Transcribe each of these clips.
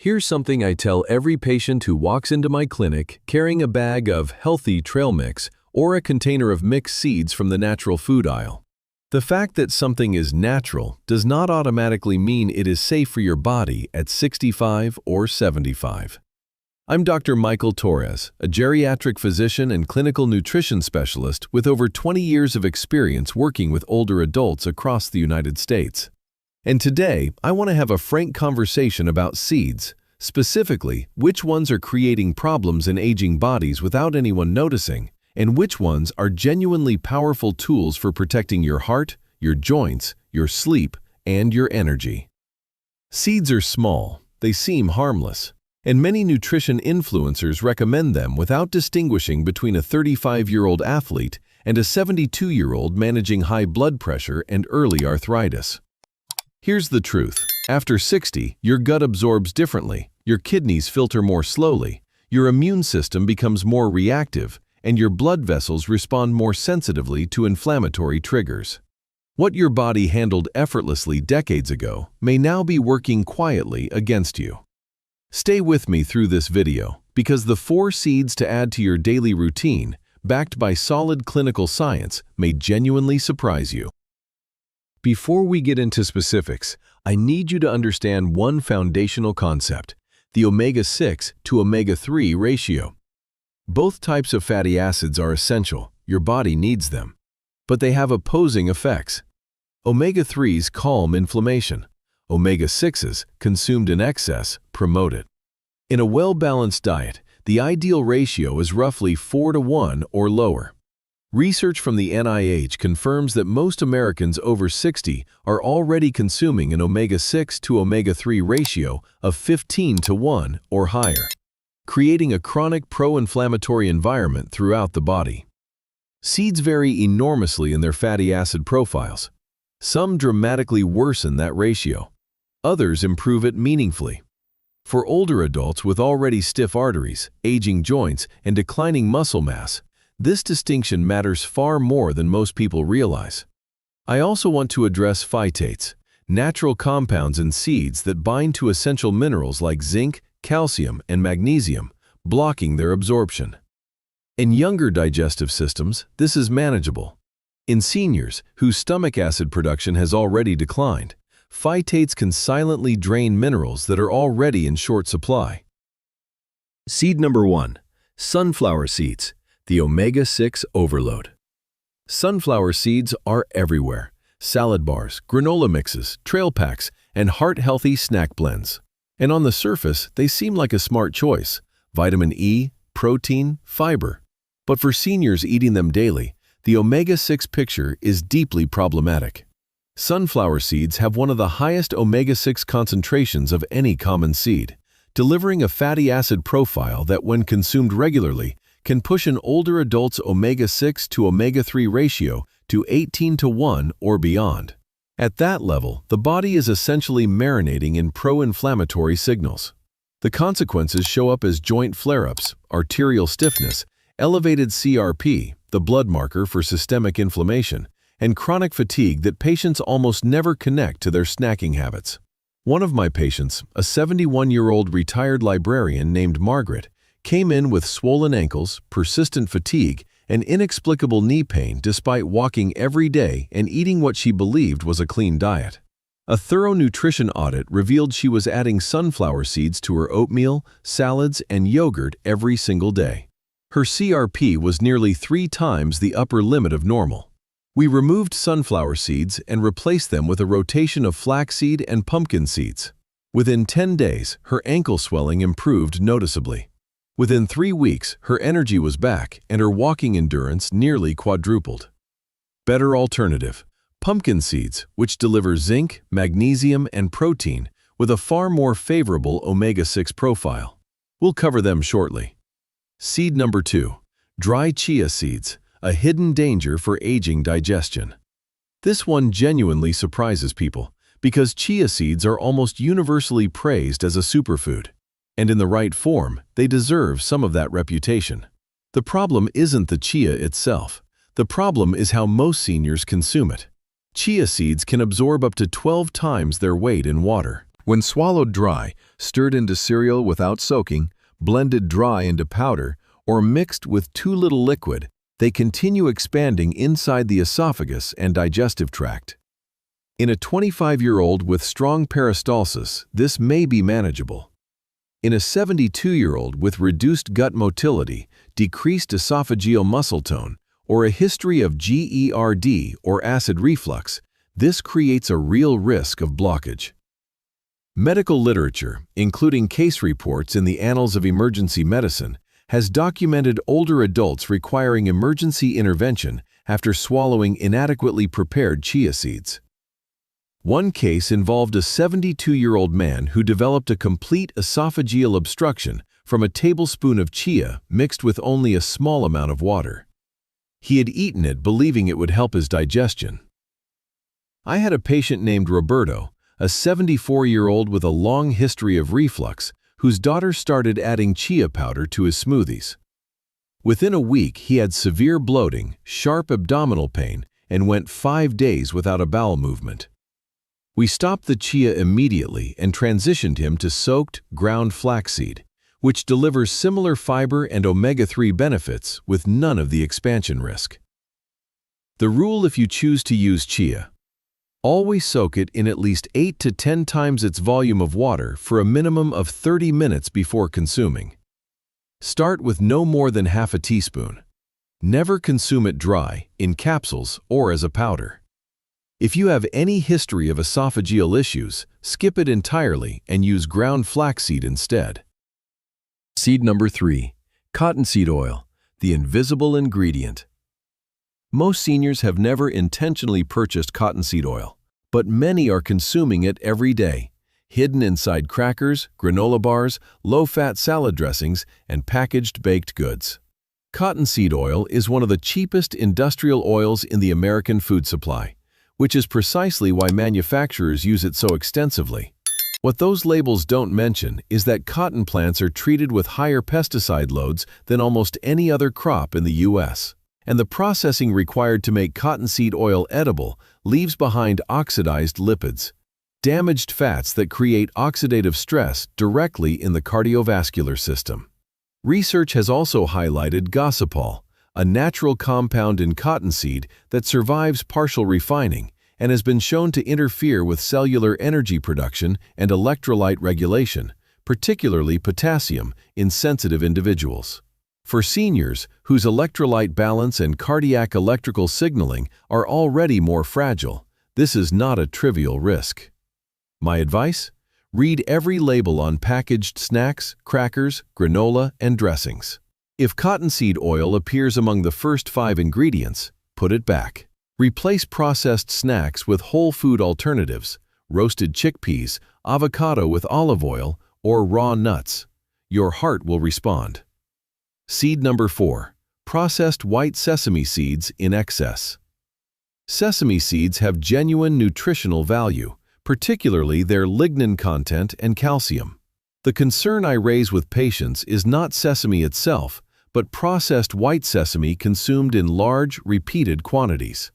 Here's something I tell every patient who walks into my clinic carrying a bag of healthy trail mix or a container of mixed seeds from the natural food aisle. The fact that something is natural does not automatically mean it is safe for your body at 65 or 75. I'm Dr. Michael Torres, a geriatric physician and clinical nutrition specialist with over 20 years of experience working with older adults across the United States. And today, I want to have a frank conversation about seeds, specifically which ones are creating problems in aging bodies without anyone noticing, and which ones are genuinely powerful tools for protecting your heart, your joints, your sleep, and your energy. Seeds are small, they seem harmless, and many nutrition influencers recommend them without distinguishing between a 35-year-old athlete and a 72-year-old managing high blood pressure and early arthritis. Here's the truth. After 60, your gut absorbs differently, your kidneys filter more slowly, your immune system becomes more reactive, and your blood vessels respond more sensitively to inflammatory triggers. What your body handled effortlessly decades ago may now be working quietly against you. Stay with me through this video, because the 4 seeds to add to your daily routine, backed by solid clinical science, may genuinely surprise you. Before we get into specifics, I need you to understand one foundational concept: the omega-6 to omega-3 ratio. Both types of fatty acids are essential, your body needs them, but they have opposing effects. Omega-3s calm inflammation. Omega-6s, consumed in excess, promote it. In a well-balanced diet, the ideal ratio is roughly 4:1 or lower. Research from the NIH confirms that most Americans over 60 are already consuming an omega-6 to omega-3 ratio of 15:1 or higher, creating a chronic pro-inflammatory environment throughout the body. Seeds vary enormously in their fatty acid profiles. Some dramatically worsen that ratio. Others improve it meaningfully. For older adults with already stiff arteries, aging joints, and declining muscle mass, this distinction matters far more than most people realize. I also want to address phytates, natural compounds in seeds that bind to essential minerals like zinc, calcium, and magnesium, blocking their absorption. In younger digestive systems, this is manageable. In seniors, whose stomach acid production has already declined, phytates can silently drain minerals that are already in short supply. Seed number 1. Sunflower seeds, the omega-6 overload. Sunflower seeds are everywhere: salad bars, granola mixes, trail packs, and heart-healthy snack blends. And on the surface, they seem like a smart choice: vitamin E, protein, fiber. But for seniors eating them daily, the omega-6 picture is deeply problematic. Sunflower seeds have one of the highest omega-6 concentrations of any common seed, delivering a fatty acid profile that, when consumed regularly, can push an older adult's omega-6 to omega-3 ratio to 18:1 or beyond. At that level, the body is essentially marinating in pro-inflammatory signals. The consequences show up as joint flare-ups, arterial stiffness, elevated CRP, the blood marker for systemic inflammation, and chronic fatigue that patients almost never connect to their snacking habits. One of my patients, a 71-year-old retired librarian named Margaret, came in with swollen ankles, persistent fatigue, and inexplicable knee pain despite walking every day and eating what she believed was a clean diet. A thorough nutrition audit revealed she was adding sunflower seeds to her oatmeal, salads, and yogurt every single day. Her CRP was nearly 3 times the upper limit of normal. We removed sunflower seeds and replaced them with a rotation of flaxseed and pumpkin seeds. Within 10 days, her ankle swelling improved noticeably. Within 3 weeks, her energy was back and her walking endurance nearly quadrupled. Better alternative: pumpkin seeds, which deliver zinc, magnesium, and protein with a far more favorable omega-6 profile. We'll cover them shortly. Seed number 2. Dry chia seeds, a hidden danger for aging digestion. This one genuinely surprises people, because chia seeds are almost universally praised as a superfood. And in the right form, they deserve some of that reputation. The problem isn't the chia itself. The problem is how most seniors consume it. Chia seeds can absorb up to 12 times their weight in water, When swallowed dry, stirred into cereal without soaking, blended dry into powder, or mixed with too little liquid, they continue expanding inside the esophagus and digestive tract. In a 25-year-old with strong peristalsis, this may be manageable. In a 72-year-old with reduced gut motility, decreased esophageal muscle tone, or a history of GERD or acid reflux, this creates a real risk of blockage. Medical literature, including case reports in the Annals of Emergency Medicine, has documented older adults requiring emergency intervention after swallowing inadequately prepared chia seeds. One case involved a 72-year-old man who developed a complete esophageal obstruction from a tablespoon of chia mixed with only a small amount of water. He had eaten it believing it would help his digestion. I had a patient named Roberto, a 74-year-old with a long history of reflux, whose daughter started adding chia powder to his smoothies. Within a week, he had severe bloating, sharp abdominal pain, and went 5 days without a bowel movement. We stopped the chia immediately and transitioned him to soaked, ground flaxseed, which delivers similar fiber and omega-3 benefits with none of the expansion risk. The rule if you choose to use chia: always soak it in at least 8 to 10 times its volume of water for a minimum of 30 minutes before consuming. Start with no more than half a teaspoon. Never consume it dry, in capsules, or as a powder. If you have any history of esophageal issues, skip it entirely and use ground flaxseed instead. Seed number 3. Cottonseed oil, the invisible ingredient. Most seniors have never intentionally purchased cottonseed oil, but many are consuming it every day, hidden inside crackers, granola bars, low-fat salad dressings, and packaged baked goods. Cottonseed oil is one of the cheapest industrial oils in the American food supply, which is precisely why manufacturers use it so extensively. What those labels don't mention is that cotton plants are treated with higher pesticide loads than almost any other crop in the U.S., and the processing required to make cottonseed oil edible leaves behind oxidized lipids, damaged fats that create oxidative stress directly in the cardiovascular system. Research has also highlighted gossypol, a natural compound in cottonseed that survives partial refining and has been shown to interfere with cellular energy production and electrolyte regulation, particularly potassium, in sensitive individuals. For seniors whose electrolyte balance and cardiac electrical signaling are already more fragile, this is not a trivial risk. My advice? Read every label on packaged snacks, crackers, granola, and dressings. If cottonseed oil appears among the first 5 ingredients, put it back. Replace processed snacks with whole food alternatives, roasted chickpeas, avocado with olive oil, or raw nuts. Your heart will respond. Seed number 4. Processed white sesame seeds in excess. Sesame seeds have genuine nutritional value, particularly their lignin content and calcium. The concern I raise with patients is not sesame itself, but processed white sesame consumed in large, repeated quantities.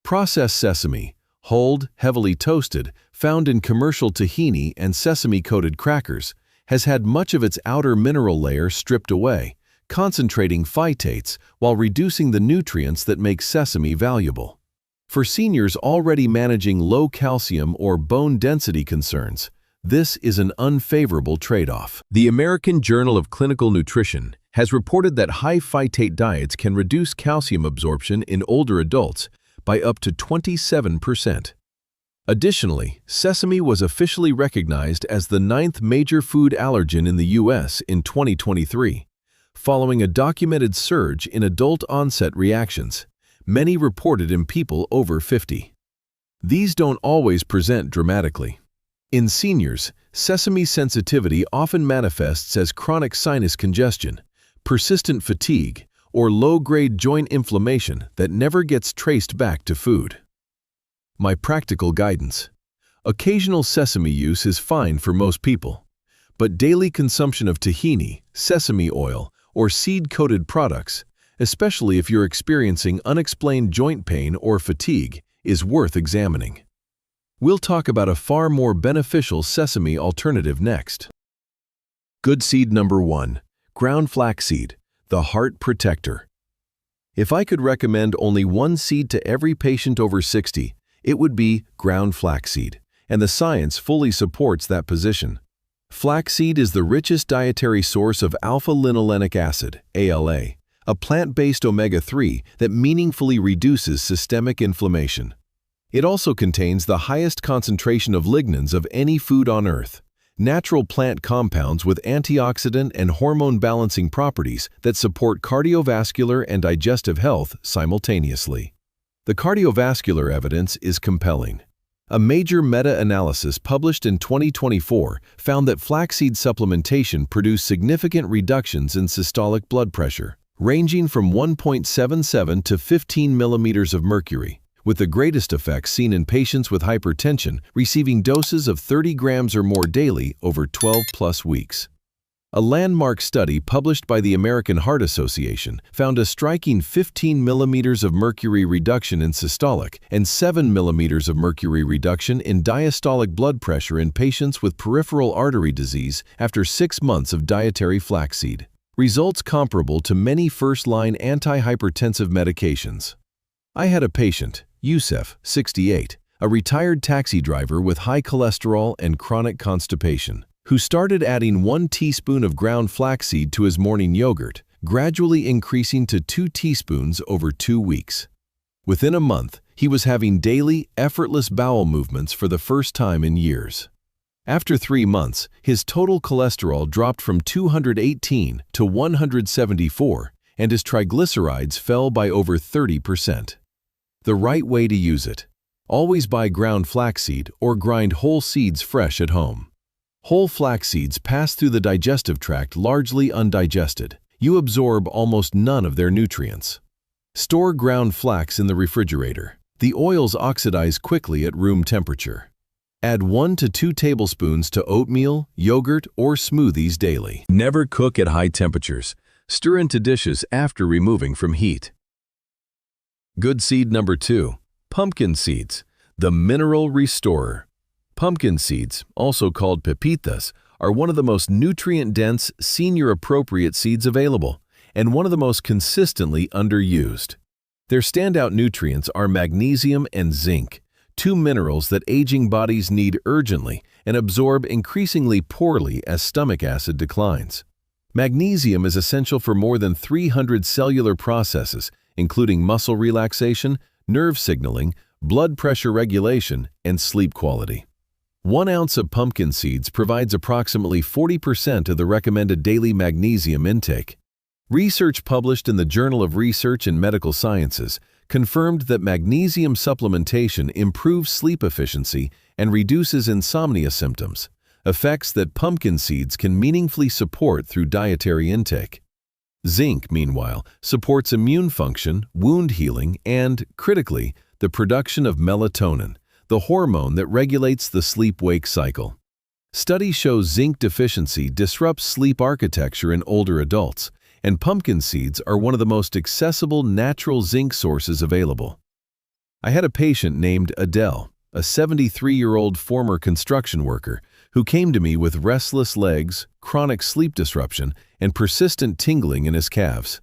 Processed sesame, hulled, heavily toasted, found in commercial tahini and sesame-coated crackers, has had much of its outer mineral layer stripped away, concentrating phytates while reducing the nutrients that make sesame valuable. For seniors already managing low calcium or bone density concerns, this is an unfavorable trade-off. The American Journal of Clinical Nutrition has reported that high phytate diets can reduce calcium absorption in older adults by up to 27%. Additionally, sesame was officially recognized as the 9th major food allergen in the U.S. in 2023, following a documented surge in adult-onset reactions, many reported in people over 50. These don't always present dramatically. In seniors, sesame sensitivity often manifests as chronic sinus congestion, persistent fatigue, or low-grade joint inflammation that never gets traced back to food. My practical guidance. Occasional sesame use is fine for most people, but daily consumption of tahini, sesame oil, or seed-coated products, especially if you're experiencing unexplained joint pain or fatigue, is worth examining. We'll talk about a far more beneficial sesame alternative next. Good seed number 1. Ground flaxseed, the heart protector. If I could recommend only one seed to every patient over 60, it would be ground flaxseed, and the science fully supports that position. Flaxseed is the richest dietary source of alpha-linolenic acid, ALA, a plant-based omega-3 that meaningfully reduces systemic inflammation. It also contains the highest concentration of lignans of any food on Earth, natural plant compounds with antioxidant and hormone-balancing properties that support cardiovascular and digestive health simultaneously. The cardiovascular evidence is compelling. A major meta-analysis published in 2024 found that flaxseed supplementation produced significant reductions in systolic blood pressure, ranging from 1.77 to 15 millimeters of mercury, with the greatest effects seen in patients with hypertension receiving doses of 30 grams or more daily over 12+ weeks. A landmark study published by the American Heart Association found a striking 15 millimeters of mercury reduction in systolic and 7 millimeters of mercury reduction in diastolic blood pressure in patients with peripheral artery disease after 6 months of dietary flaxseed, results comparable to many first-line antihypertensive medications. I had a patient, Youssef, 68, a retired taxi driver with high cholesterol and chronic constipation, who started adding 1 teaspoon of ground flaxseed to his morning yogurt, gradually increasing to 2 teaspoons over 2 weeks. Within a month, he was having daily, effortless bowel movements for the first time in years. After 3 months, his total cholesterol dropped from 218 to 174, and his triglycerides fell by over 30%. The right way to use it. Always buy ground flaxseed or grind whole seeds fresh at home. Whole flax seeds pass through the digestive tract largely undigested. You absorb almost none of their nutrients. Store ground flax in the refrigerator. The oils oxidize quickly at room temperature. Add 1 to 2 tablespoons to oatmeal, yogurt, or smoothies daily. Never cook at high temperatures. Stir into dishes after removing from heat. Good seed number 2. Pumpkin seeds, the mineral restorer. Pumpkin seeds, also called pepitas, are one of the most nutrient-dense, senior-appropriate seeds available, and one of the most consistently underused. Their standout nutrients are magnesium and zinc, 2 minerals that aging bodies need urgently and absorb increasingly poorly as stomach acid declines. Magnesium is essential for more than 300 cellular processes, including muscle relaxation, nerve signaling, blood pressure regulation, and sleep quality. 1 ounce of pumpkin seeds provides approximately 40% of the recommended daily magnesium intake. Research published in the Journal of Research in Medical Sciences confirmed that magnesium supplementation improves sleep efficiency and reduces insomnia symptoms, effects that pumpkin seeds can meaningfully support through dietary intake. Zinc, meanwhile, supports immune function, wound healing, and, critically, the production of melatonin, the hormone that regulates the sleep-wake cycle. Studies show zinc deficiency disrupts sleep architecture in older adults, and pumpkin seeds are one of the most accessible natural zinc sources available. I had a patient named Adele, a 73-year-old former construction worker, who came to me with restless legs, chronic sleep disruption, and persistent tingling in his calves.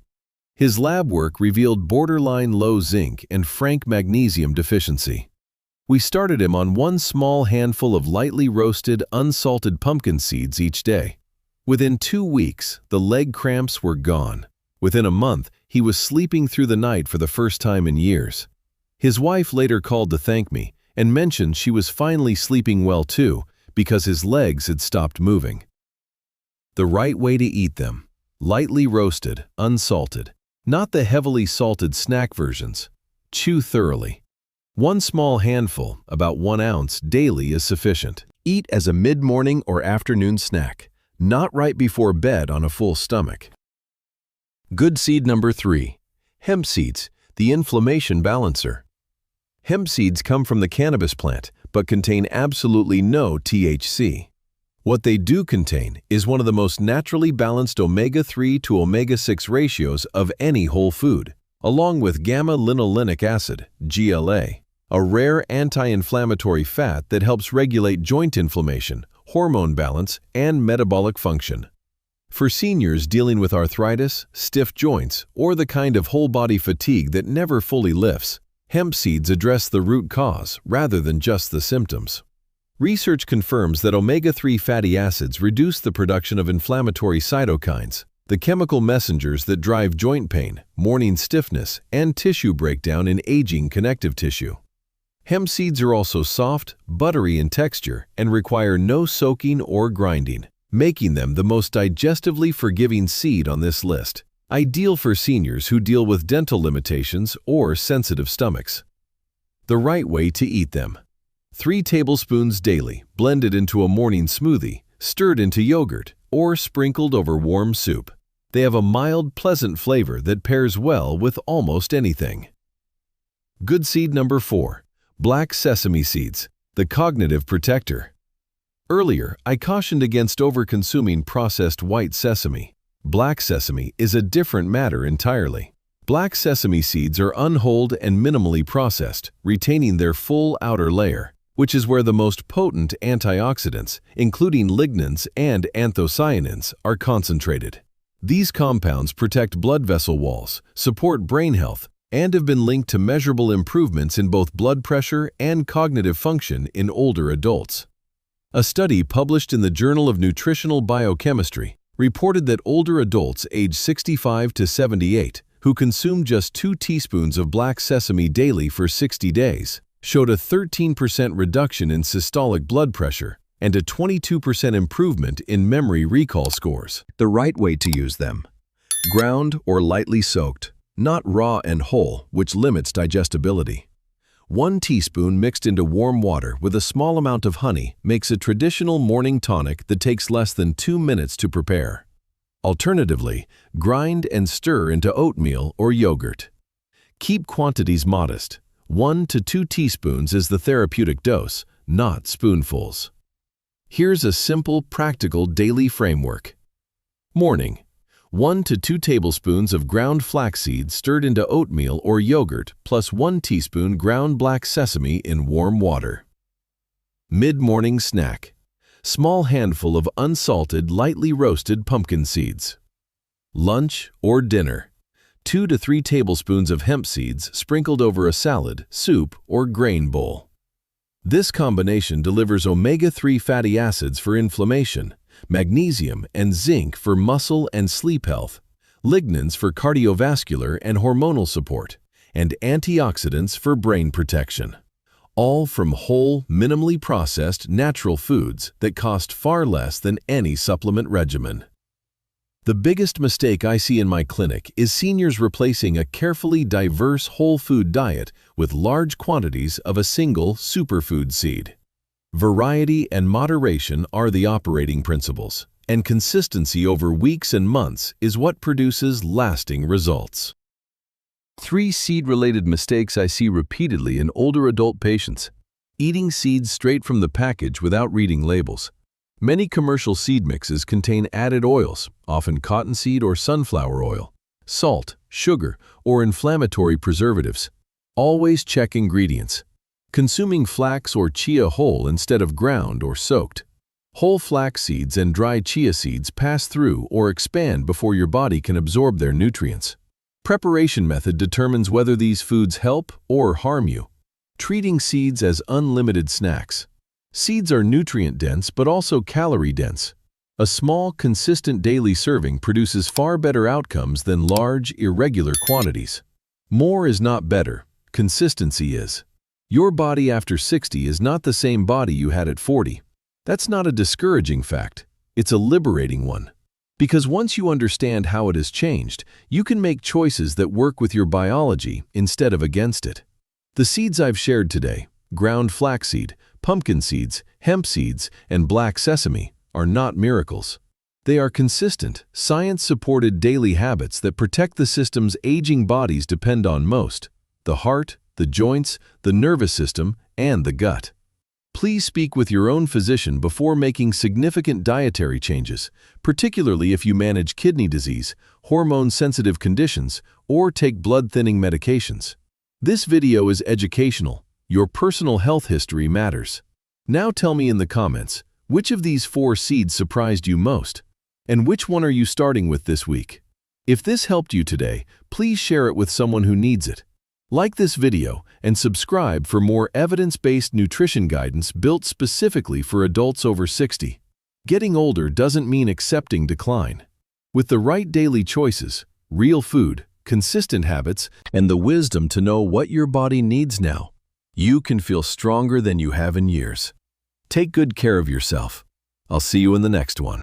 His lab work revealed borderline low zinc and frank magnesium deficiency. We started him on 1 small handful of lightly roasted, unsalted pumpkin seeds each day. Within 2 weeks, the leg cramps were gone. Within a month, he was sleeping through the night for the first time in years. His wife later called to thank me and mentioned she was finally sleeping well too, because his legs had stopped moving. The right way to eat them. Lightly roasted, unsalted. Not the heavily salted snack versions. Chew thoroughly. 1 small handful, about 1 ounce, daily is sufficient. Eat as a mid-morning or afternoon snack, not right before bed on a full stomach. Good seed number 3. Hemp seeds, the inflammation balancer. Hemp seeds come from the cannabis plant, but contain absolutely no THC. What they do contain is one of the most naturally balanced omega-3 to omega-6 ratios of any whole food, along with gamma-linolenic acid, GLA. a rare anti-inflammatory fat that helps regulate joint inflammation, hormone balance, and metabolic function. For seniors dealing with arthritis, stiff joints, or the kind of whole-body fatigue that never fully lifts, hemp seeds address the root cause rather than just the symptoms. Research confirms that omega-3 fatty acids reduce the production of inflammatory cytokines, the chemical messengers that drive joint pain, morning stiffness, and tissue breakdown in aging connective tissue. Hemp seeds are also soft, buttery in texture, and require no soaking or grinding, making them the most digestively forgiving seed on this list, ideal for seniors who deal with dental limitations or sensitive stomachs. The right way to eat them: 3 tablespoons daily, blended into a morning smoothie, stirred into yogurt, or sprinkled over warm soup. They have a mild, pleasant flavor that pairs well with almost anything. Good seed number 4. Black sesame seeds, the cognitive protector. Earlier, I cautioned against over-consuming processed white sesame. Black sesame is a different matter entirely. Black sesame seeds are unhulled and minimally processed, retaining their full outer layer, which is where the most potent antioxidants, including lignans and anthocyanins, are concentrated. These compounds protect blood vessel walls, support brain health, and have been linked to measurable improvements in both blood pressure and cognitive function in older adults. A study published in the Journal of Nutritional Biochemistry reported that older adults aged 65 to 78 who consumed just 2 teaspoons of black sesame daily for 60 days showed a 13% reduction in systolic blood pressure and a 22% improvement in memory recall scores. The right way to use them: ground or lightly soaked, not raw and whole, which limits digestibility. 1 teaspoon mixed into warm water with a small amount of honey makes a traditional morning tonic that takes less than 2 minutes to prepare. Alternatively, grind and stir into oatmeal or yogurt. Keep quantities modest. 1 to 2 teaspoons is the therapeutic dose, not spoonfuls. Here's a simple, practical daily framework. Morning: 1 to 2 tablespoons of ground flax seeds stirred into oatmeal or yogurt plus 1 teaspoon ground black sesame in warm water. Mid-morning snack: small handful of unsalted, lightly roasted pumpkin seeds. Lunch or dinner: 2 to 3 tablespoons of hemp seeds sprinkled over a salad, soup, or grain bowl. This combination delivers omega-3 fatty acids for inflammation, magnesium and zinc for muscle and sleep health, lignans for cardiovascular and hormonal support, and antioxidants for brain protection. All from whole, minimally processed, natural foods that cost far less than any supplement regimen. The biggest mistake I see in my clinic is seniors replacing a carefully diverse whole food diet with large quantities of a single superfood seed. Variety and moderation are the operating principles, and consistency over weeks and months is what produces lasting results. 3 seed-related mistakes I see repeatedly in older adult patients. Eating seeds straight from the package without reading labels. Many commercial seed mixes contain added oils, often cottonseed or sunflower oil, salt, sugar, or inflammatory preservatives. Always check ingredients. Consuming flax or chia whole instead of ground or soaked. Whole flax seeds and dry chia seeds pass through or expand before your body can absorb their nutrients. Preparation method determines whether these foods help or harm you. Treating seeds as unlimited snacks. Seeds are nutrient-dense but also calorie-dense. A small, consistent daily serving produces far better outcomes than large, irregular quantities. More is not better. Consistency is. Your body after 60 is not the same body you had at 40. That's not a discouraging fact. It's a liberating one. Because once you understand how it has changed, you can make choices that work with your biology instead of against it. The seeds I've shared today, ground flaxseed, pumpkin seeds, hemp seeds, and black sesame, are not miracles. They are consistent, science-supported daily habits that protect the systems aging bodies depend on most: the heart, the joints, the nervous system, and the gut. Please speak with your own physician before making significant dietary changes, particularly if you manage kidney disease, hormone-sensitive conditions, or take blood-thinning medications. This video is educational, Your personal health history matters. Now tell me in the comments, which of these 4 seeds surprised you most? And which one are you starting with this week? If this helped you today, please share it with someone who needs it. Like this video and subscribe for more evidence-based nutrition guidance built specifically for adults over 60. Getting older doesn't mean accepting decline. With the right daily choices, real food, consistent habits, and the wisdom to know what your body needs now, you can feel stronger than you have in years. Take good care of yourself. I'll see you in the next one.